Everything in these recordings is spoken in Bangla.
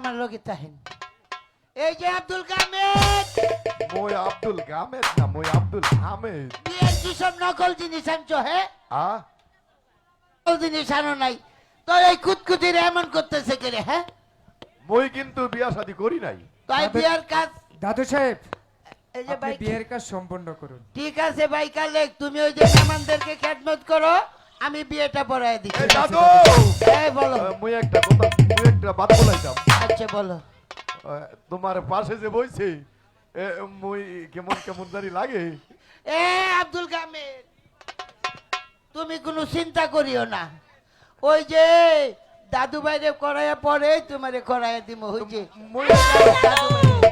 আমার লোকে তাহেন এই যে আব্দুল কামেদ মই আব্দুল গামেদ না মই আব্দুল হামেদ বিয়ের কি সব নকল জিনিস আনছো হ্যাঁ আ নকল জিনিস আনো নাই তো এই কুতকুতির এমন করতেছে কে রে হ্যাঁ মই কিন্তু বিয়া শাদী করি নাই তাই বিয়ের কাজ দাদু সাহেব এই যে আপনি ভাই বিয়ের কাজ সম্পন্ন করুন। ঠিক আছে ভাই কালেক তুমি ওই যে মেহমানদেরকে খেদমত করো আমি বিয়েটা পড়ায় দিচ্ছি এই দাদু এই বলো মই একটা কথা মই একটা বাত বলাইতাম আচ্ছা বলো তোমার পাশে যে বইছে মই কেমন কেমন জানি লাগে এ আব্দুল কামেদ তুমি কোনো চিন্তা করিও না ওই যে দাদু ভাইরে করাইয়া পরে তোমারে করাইয়া দিমু ওই যে মই দাদু ভাইরে।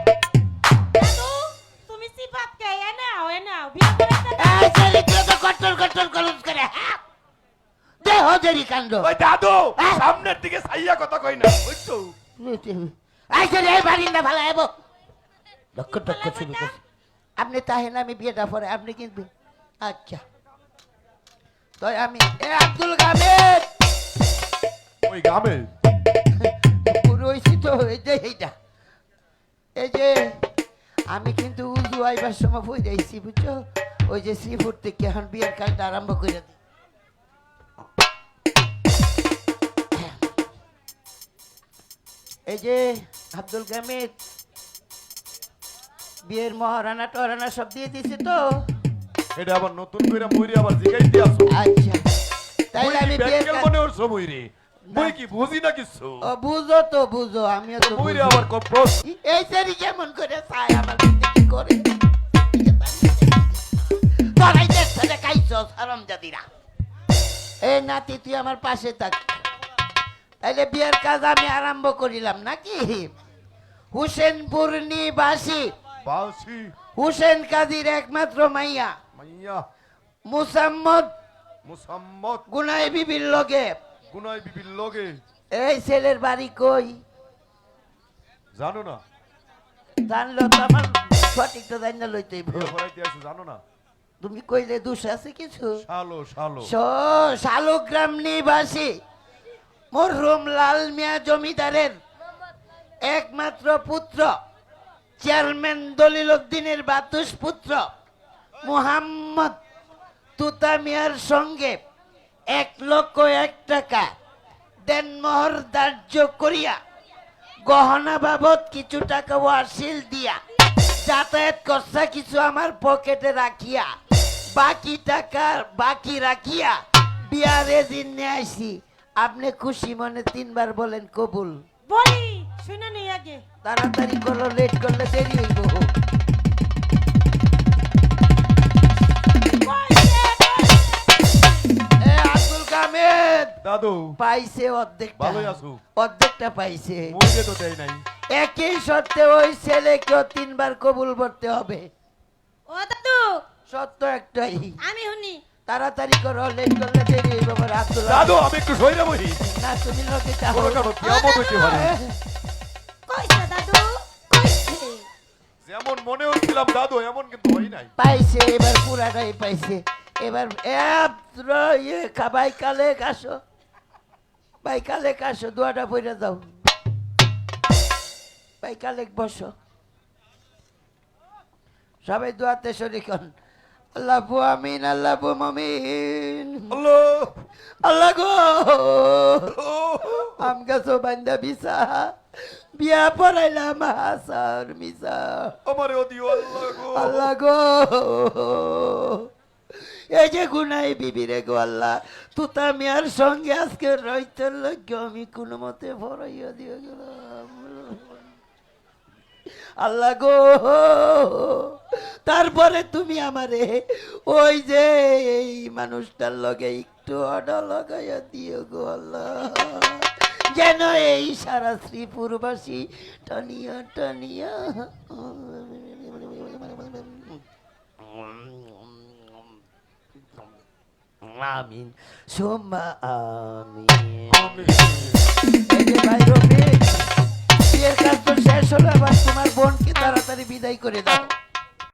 দাদু তুমি সিফাত কে এনাও বিয়ে করতে এই ছেলে তুই তো কট্টর কট্টর কলস করে হ্যাঁ দে হজেরি কাণ্ড ওই দাদু হ্যাঁ? সামনের দিকে ছাইয়া কথা কই না বুঝছো এই ছেলে এই বারিন্দা ভালো আইবো লক্ষ টক্ষ শুরু করছে আপনি তাহেন আমি বিয়েটা পরে আপনি কিনবেন আচ্ছা তো আমি এ আব্দুল কামেদ ওই গামেদ পুরো হয়েছি তো এই যে এইটা এই যে আমি কিন্তু উজু আইবার সময় বই যাইছি বুঝছো ওই যে শ্রীপুর থেকে এখন বিয়ের কাজটা আরম্ভ করে দিই এই যে আব্দুল কামিদ বিয়ের মহারানা টরানা সব দিয়ে দিছি তো এটা আবার নতুন কইরা মইরে আবার জিগাইতে আসো আচ্ছা তাইলে আমি বিয়ের ব্যাংকের কাজ মনে ওর সমইরে মই কি বুঝি না কিছু ও বুঝো তো বুঝো আমিও তো মইরে বুঝি। আবার কপ্রস এই সেরি কেমন করে চায় আমার দিকে কি করে তোরাই দেখছে যে খাইছ হারামজাদিরা এই নাতি তুই আমার পাশে থাক তাইলে বিয়ের কাজ আমি আরম্ভ করিলাম নাকি হুসেনপুর নিবাসী বাসি হুসেন কাজীর একমাত্র মাইয়া মাইয়া মুসাম্মদ মুসাম্মদ গুনাই বিবির লগে গুনাই বিবির লগে এই ছেলের বাড়ি কই জানো না জানলো তো আমার সঠিক তো জানি না লইতেই বিয়ে করাইতে আছে জানো না তুমি কইলে দোষ আছে কিছু শালো শালো শালুগ্রাম নিবাসী মরহুম লাল মিয়া জমিদারের একমাত্র পুত্র চেয়ারম্যান দলিল উদ্দিনের বাতুস পুত্র মুহাম্মদ তুতা মিয়ার সঙ্গে 1,01,000 টাকা দেনমোহর ধার্য করিয়া গহনা বাবদ কিছু টাকা ওয়াসিল দিয়া যাতায়াত করছা কিছু আমার পকেটে রাখিয়া বাকি টাকা বাকি রাখিয়া বিয়ারে দিন নিয়ে আইছি আপনি খুশি মনে 3 বার বলেন কবুল বলি শুনে নেই আগে তাড়াতাড়ি করো লেট করলে দেরি হইব এ আব্দুল কামেদ দাদু পাইছে অর্ধেকটা ভালোই আছো? অর্ধেকটা পাইছে মইরে তো দেই নাই একই সত্ত্বে ওই ছেলেকেও 3 বার কবুল করতে হবে ও দাদু সত্য একটাই আমি শুনি তাড়াতাড়ি করো লেট করলে দেরি হইব আমার আব্দুল দাদু আমি একটু সইরা বহি না তুমি লোকে চাও কোনো কারো কিয়ামত হইতে পারে কইছে দাদু কইছে যেমন মনে হচ্ছিলাম দাদু এমন কিন্তু হই নাই পাইছে এবার পুরাটাই পাইছে এবার ভাই কালে কাশো ভাই কালে কাশো দোয়াটা পইরা দাও ভাই কালে বসো সবাই দোয়াতে শরীক হন আল্লাহ আমিন আল্লাহ আমিন আল্লাহ আল্লাহ গো আম গাছো বান্দা বিসা বিয়া পড়াইলাম হাসার মিসা আমারে দিও আল্লাহ গো আল্লাহ গো এই যে গুনাই বিবিরে গো আল্লাহ তুতা মিয়ার সঙ্গে আজকে রইতের লক্ষ্য আমি কোনো মতে ভরাইয়া দিয়ে গেলাম আল্লাহ গো তারপরে তুমি আমারে ওই যে এই মানুষটার লগে একটু অর্ডার লাগাইয়া দিও গো আল্লাহ যেন এই সারা শ্রীপুরবাসী টানিয়া টানিয়া আমিন সোমা আমিন এই যে ভাই রবি বিয়ের কাজ তো শেষ হলো আবার তোমার বোনকে তাড়াতাড়ি বিদায় করে দাও